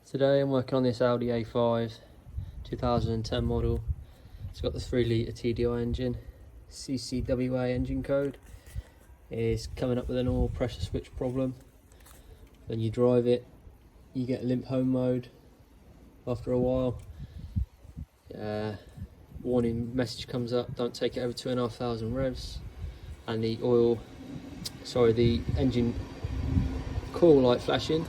Today I'm working on this Audi A5 2010 model. It's got the 3-litre TDI engine, CCWA engine code. It's coming up with an oil pressure switch problem. When you drive it, you get limp home mode after a while. Warning message comes up, don't take it over 2,500 revs, and the engine coil light flashing.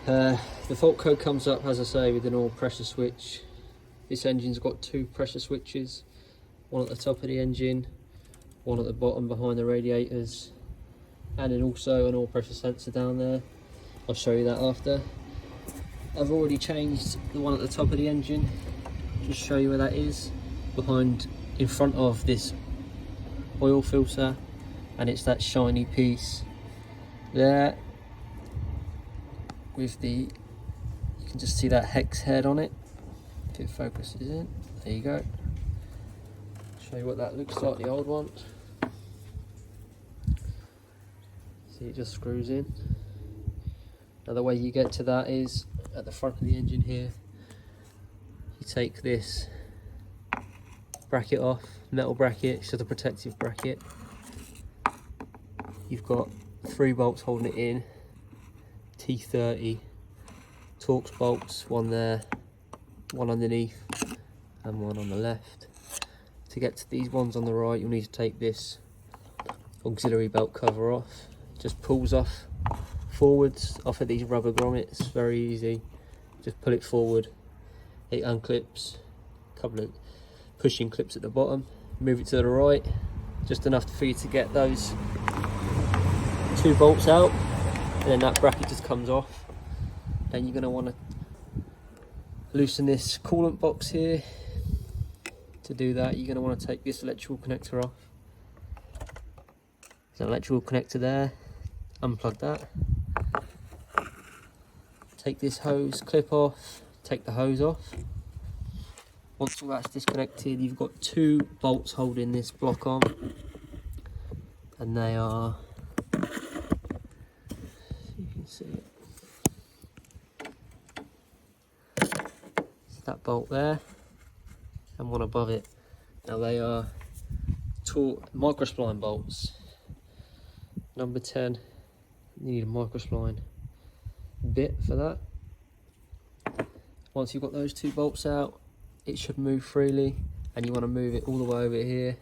The fault code comes up, as I say, with an oil pressure switch. This engine's got 2 pressure switches, one at the top of the engine, one at the bottom behind the radiators, and then also an oil pressure sensor down there. I'll show you that after. I've already changed the one at the top of the engine, just show you where that is, in front of this oil filter, and it's that shiny piece there with you can just see that hex head on it, if it focuses in. There you go. Show you what that looks like, the old one. See, it just screws in. Now the way you get to that is at the front of the engine here. You take this bracket off, metal bracket, it's just a protective bracket. You've got 3 bolts holding it in, T30 Torx bolts, one there, one underneath and one on the left. To get to these ones on the right, you'll need to take this auxiliary belt cover off. It just pulls off forwards off of these rubber grommets, very easy. Just pull it forward, it unclips, a couple of pushing clips at the bottom, move it to the right, just enough for you to get those 2 bolts out, and then that bracket just comes off. Then you're going to want to loosen this coolant box here. To do that, you're going to want to take this electrical connector off. There's an electrical connector there, unplug that. Take this hose clip off, take the hose off. Once all that's disconnected, you've got 2 bolts holding this block on, and they are, you can see it, it's that bolt there and one above it. Now they are microspline bolts, number 10. You need a microspline bit for that. Once you've got those 2 bolts out, it should move freely, and you want to move it all the way over here,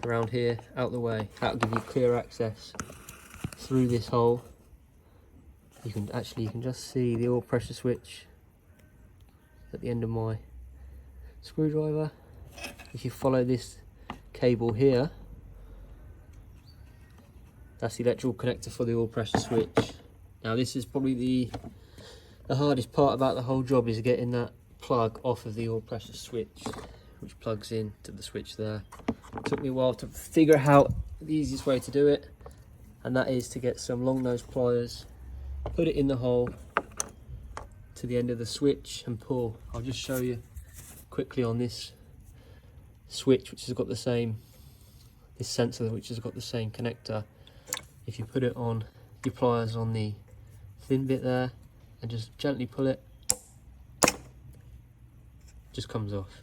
around here, out the way. That'll give you clear access through this hole. You can just see the oil pressure switch at the end of my screwdriver. If you follow this cable here, that's the electrical connector for the oil pressure switch. Now this is probably the hardest part about the whole job, is getting that plug off of the oil pressure switch, which plugs in to the switch there. It took me a while to figure out the easiest way to do it, and that is to get some long nose pliers, put it in the hole to the end of the switch and pull. I'll just show you quickly on this switch, which has got the same, this sensor which has got the same connector. If you put it on, your pliers on the thin bit there, and just gently pull it, just comes off.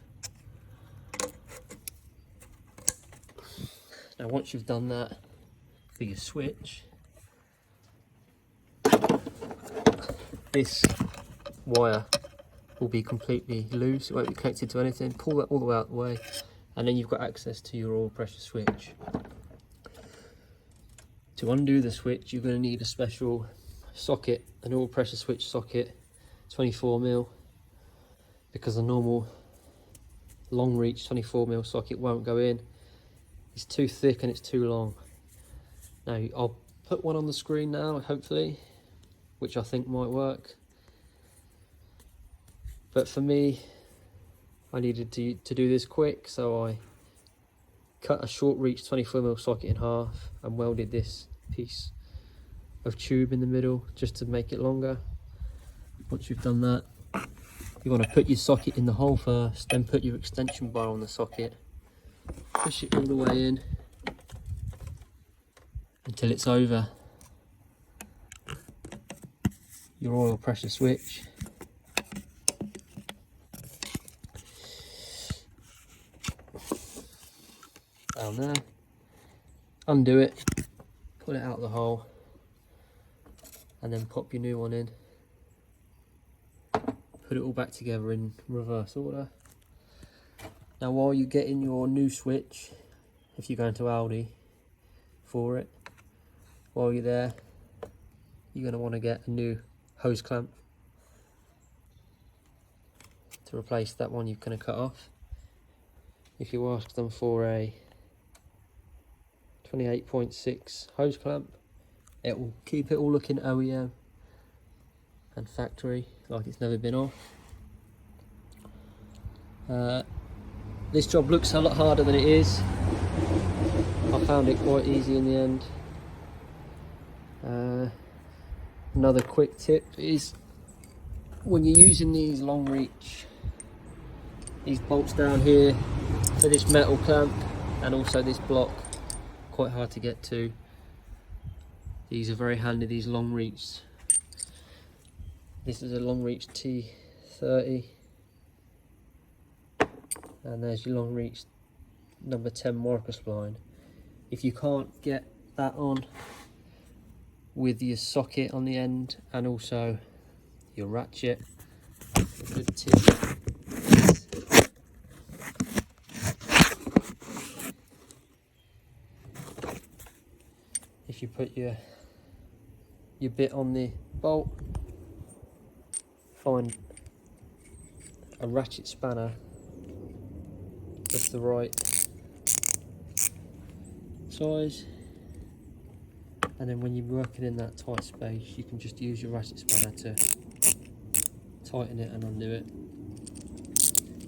Now once you've done that for your switch, this wire will be completely loose, it won't be connected to anything. Pull that all the way out the way, and then you've got access to your oil pressure switch. To undo the switch, you're going to need a special socket, an oil pressure switch socket, 24mm, because a normal long reach 24mm socket won't go in. It's too thick and it's too long. Now I'll put one on the screen now, hopefully, which I think might work. But for me, I needed to do this quick, so I cut a short reach 24mm socket in half and welded this piece of tube in the middle just to make it longer. Once you've done that, you want to put your socket in the hole first, then put your extension bar on the socket, push it all the way in until it's over your oil pressure switch. Down there. Undo it, pull it out of the hole, and then pop your new one in. Put it all back together in reverse order. Now while you're getting your new switch, if you're going to Audi for it, while you're there, you're going to want to get a new hose clamp to replace that one you're going to cut off. If you ask them for a 28.6 hose clamp, it will keep it all looking OEM and factory like it's never been off. This job looks a lot harder than it is. I found it quite easy in the end. Another quick tip is when you're using these long reach, these bolts down here for this metal clamp and also this block, quite hard to get to. These are very handy, these long reach. This is a long reach T30, and there's your long reach number 10 marker spline. If you can't get that on with your socket on the end and also your ratchet, a good tip is if you put your bit on the bolt, find a ratchet spanner just the right size, and then when you're working in that tight space, you can just use your ratchet spanner to tighten it and undo it.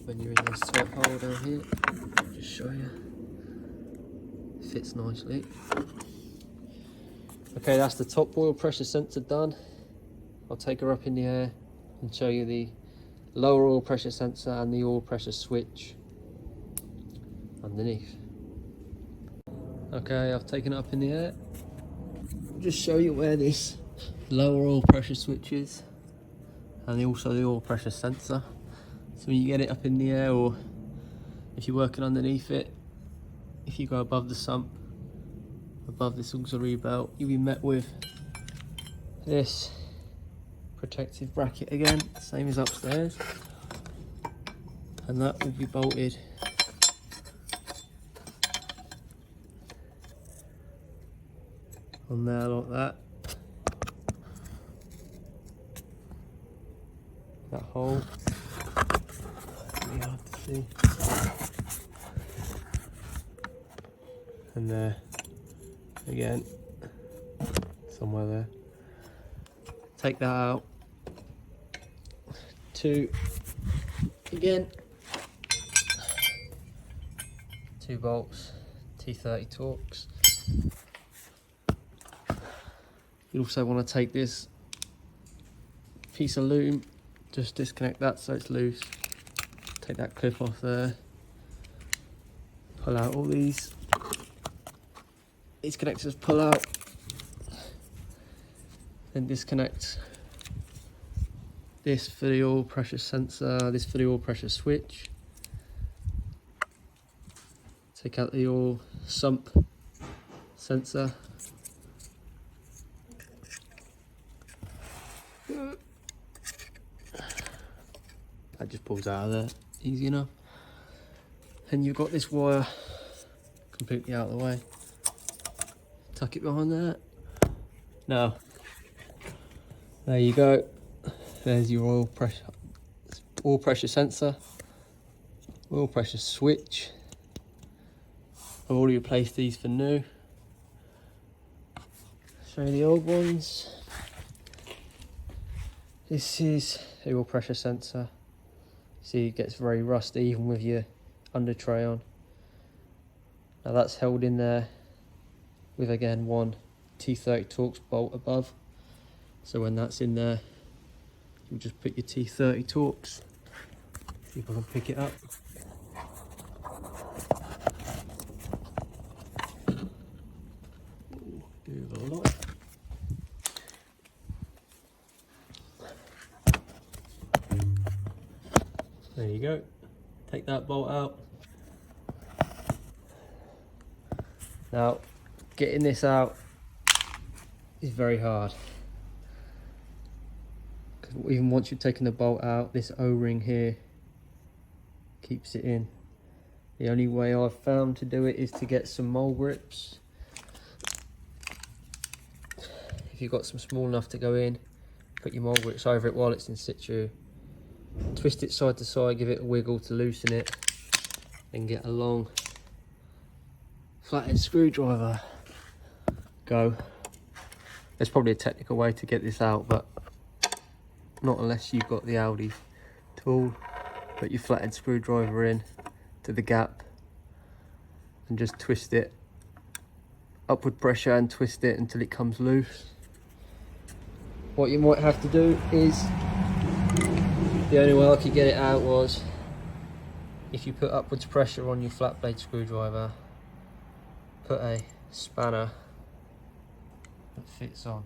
When you're in this tight hole down here, I'll just show you, it fits nicely. Okay, that's the top oil pressure sensor done. I'll take her up in the air and show you the lower oil pressure sensor and the oil pressure switch underneath. Okay, I've taken it up in the air. I'll just show you where this lower oil pressure switch is and also the oil pressure sensor. So when you get it up in the air, or if you're working underneath it, if you go above the sump, above this auxiliary belt, you'll be met with this protective bracket again, same as upstairs, and that will be bolted on there like that. That hole, really hard to see, and there again, somewhere there. Take that out. Again, 2 bolts, T30 Torx. You also want to take this piece of loom, just disconnect that so it's loose. Take that clip off there. Pull out all these connectors, pull out. Then disconnect this for the oil pressure sensor, this for the oil pressure switch. Take out the oil sump sensor. That just pulls out of there, easy enough. And you've got this wire completely out of the way. Tuck it behind there. Now, there you go. There's your oil pressure sensor, oil pressure switch. I've already replaced these for new. Show you the old ones. This is the oil pressure sensor. See, it gets very rusty even with your under tray on. Now that's held in there with, again, one T30 Torx bolt above. So when that's in there, you just put your T30 Torx. See if I can pick it up. Ooh, do a lot. There you go. Take that bolt out. Now, getting this out is very hard. Because even once you've taken the bolt out, this O-ring here keeps it in. The only way I've found to do it is to get some mole grips. If you've got some small enough to go in, put your mole grips over it while it's in situ. Twist it side to side, give it a wiggle to loosen it, then get a long flathead screwdriver. Go. There's probably a technical way to get this out, but not unless you've got the Audi tool. Put your flathead screwdriver in to the gap and just twist it. Upward pressure and twist it until it comes loose. What you might have to do is, the only way I could get it out was if you put upwards pressure on your flat blade screwdriver, put a spanner that fits on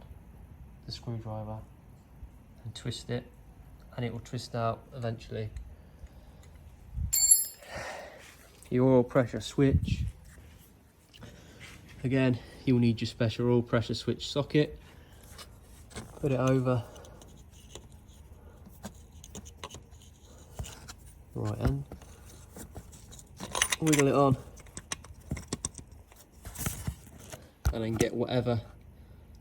the screwdriver and twist it, and it will twist out eventually. Your oil pressure switch, again, you'll need your special oil pressure switch socket. Put it over the right end, wiggle it on, and then get whatever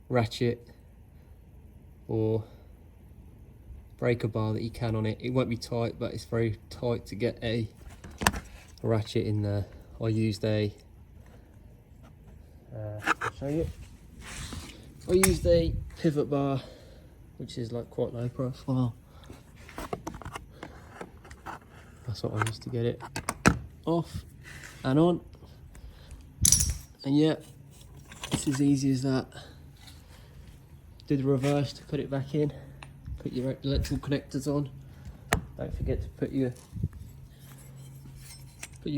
ratchet or breaker bar that you can on it. It won't be tight, but it's very tight to get a ratchet in there. I used a I'll show you. I used a pivot bar, which is like quite low profile. That's what I used to get it off and on. And yeah, it's as easy as that. Do the reverse to put it back in. Put your electrical connectors on. Don't forget to put your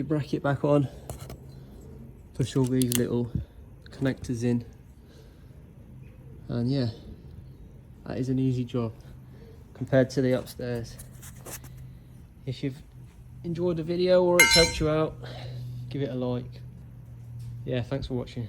bracket back on. Push all these little connectors in. And yeah, that is an easy job compared to the upstairs. If you've enjoyed the video or it's helped you out, give it a like. Yeah, thanks for watching.